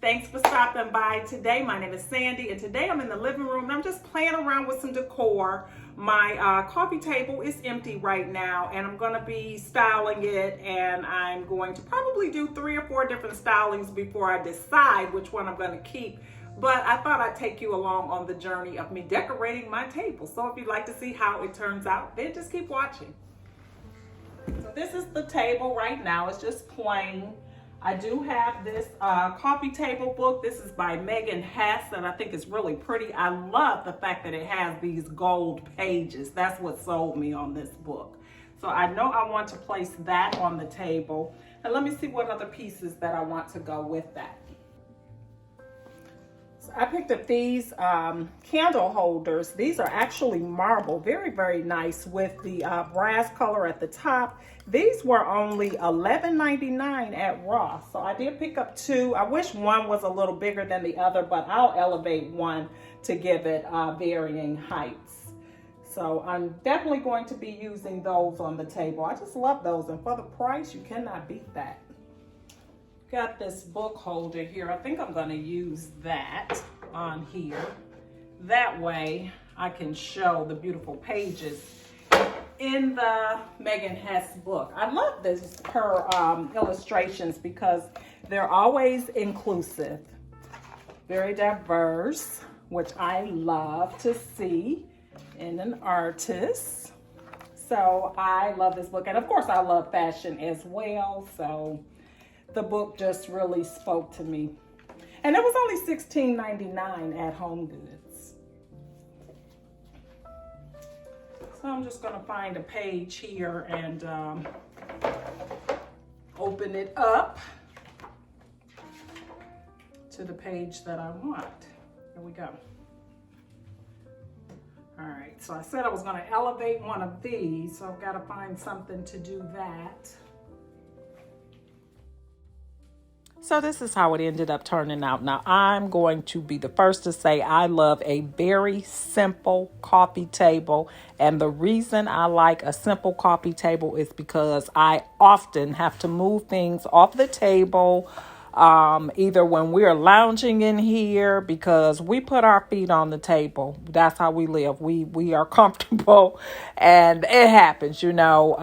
Thanks for stopping by today. My name is Sandy, and today I'm in the living room and I'm just playing around with some decor. My coffee table is empty right now, and I'm going to be styling it, and I'm going to probably do 3 or 4 different stylings before I decide which one I'm going to keep. But I thought I'd take you along on the journey of me decorating my table. So if you'd like to see how it turns out, then just keep watching. So this is the table right now. It's just plain. I do have this coffee table book. This is by Megan Hess, and I think it's really pretty. I love the fact that it has these gold pages. That's what sold me on this book. So I know I want to place that on the table. And let me see what other pieces that I want to go with that. I picked up these candle holders. These are actually marble, very, very nice with the brass color at the top. These were only $11.99 at Ross. So I did pick up 2. I wish one was a little bigger than the other, but I'll elevate one to give it varying heights. So I'm definitely going to be using those on the table. I just love those, and for the price, you cannot beat that. Got this book holder here. I think I'm going to use that on here. That way I can show the beautiful pages in the Megan Hess book. I love her illustrations because they're always inclusive, very diverse, which I love to see in an artist. So I love this book, and of course I love fashion as well, so the book just really spoke to me. And it was only $16.99 at Home Goods. So I'm just gonna find a page here and open it up to the page that I want. Here we go. All right, so I said I was gonna elevate one of these, so I've gotta find something to do that. So this is how it ended up turning out. Now, I'm going to be the first to say I love a very simple coffee table. And the reason I like a simple coffee table is because I often have to move things off the table, either when we're lounging in here, because we put our feet on the table. That's how we live. We are comfortable, and it happens, you know.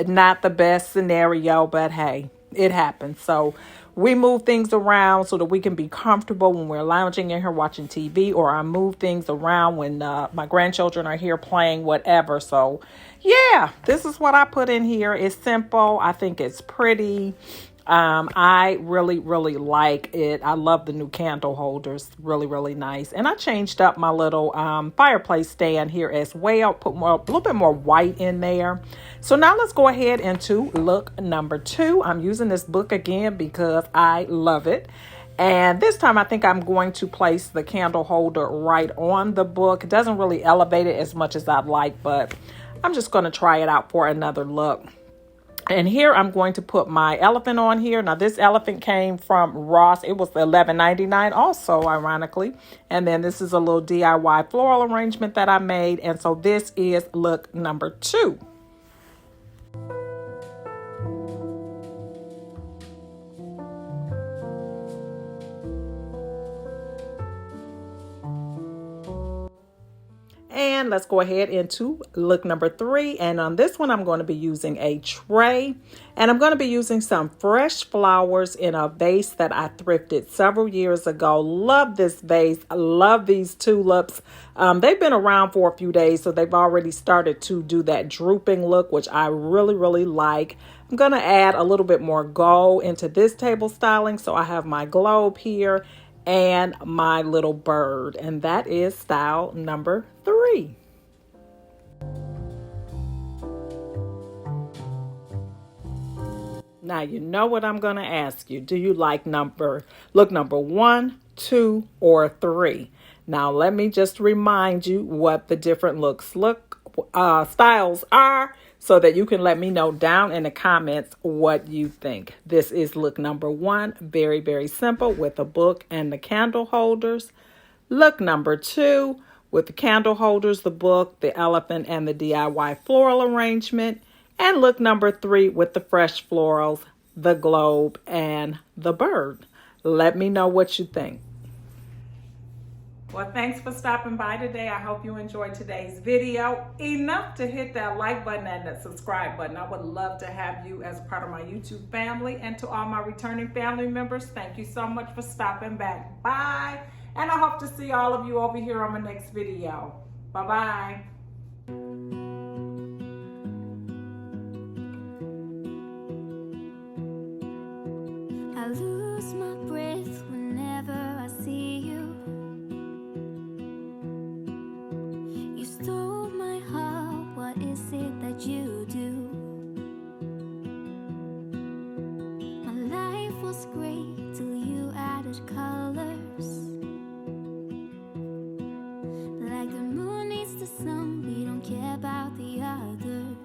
Not the best scenario, but hey, it happens. So we move things around so that we can be comfortable when we're lounging in here watching TV, or I move things around when my grandchildren are here playing whatever. So yeah, this is what I put in here. It's simple. I think it's pretty. I really, really like it. I love the new candle holders. Really, really nice. And I changed up my little fireplace stand here as well. Put a little bit more white in there. So now let's go ahead into look number 2. I'm using this book again because I love it. And this time I think I'm going to place the candle holder right on the book. It doesn't really elevate it as much as I'd like, but I'm just going to try it out for another look. And here I'm going to put my elephant on here. Now this elephant came from Ross. It was $11.99 also, ironically. And then this is a little DIY floral arrangement that I made. And so this is look number 2. And let's go ahead into look number 3. And on this one, I'm going to be using a tray. And I'm going to be using some fresh flowers in a vase that I thrifted several years ago. Love this vase. I love these tulips. They've been around for a few days, so they've already started to do that drooping look, which I really, really like. I'm going to add a little bit more gold into this table styling. So I have my globe here and my little bird, and that is style number 3. Now you know what I'm going to ask you. Do you like look number 1, 2, or 3? Now let me just remind you what the different styles are, so that you can let me know down in the comments what you think. This is look number 1, very, very simple, with a book and the candle holders. Look number 2, with the candle holders, the book, the elephant, and the DIY floral arrangement. And look number 3, with the fresh florals, the globe, and the bird. Let me know what you think. Well, thanks for stopping by today. I hope you enjoyed today's video. Enough to hit that like button and that subscribe button. I would love to have you as part of my YouTube family. And to all my returning family members, thank you so much for stopping back. Bye. And I hope to see all of you over here on my next video. Bye-bye. I lose my breath whenever I see you. You stole my heart, what is it that you do? My life was great till you added colors. Like the moon needs the sun, we don't care about the others.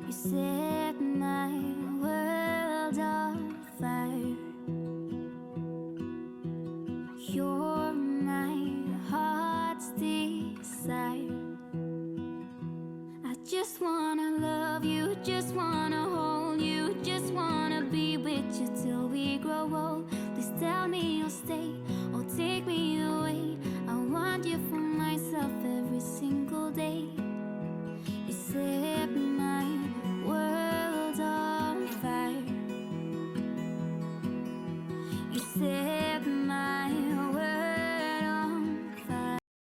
You set my world on fire. You're my heart's desire. I just wanna love you, just wanna hold you, just wanna be with you till we grow old. Please tell me you'll stay or take me away.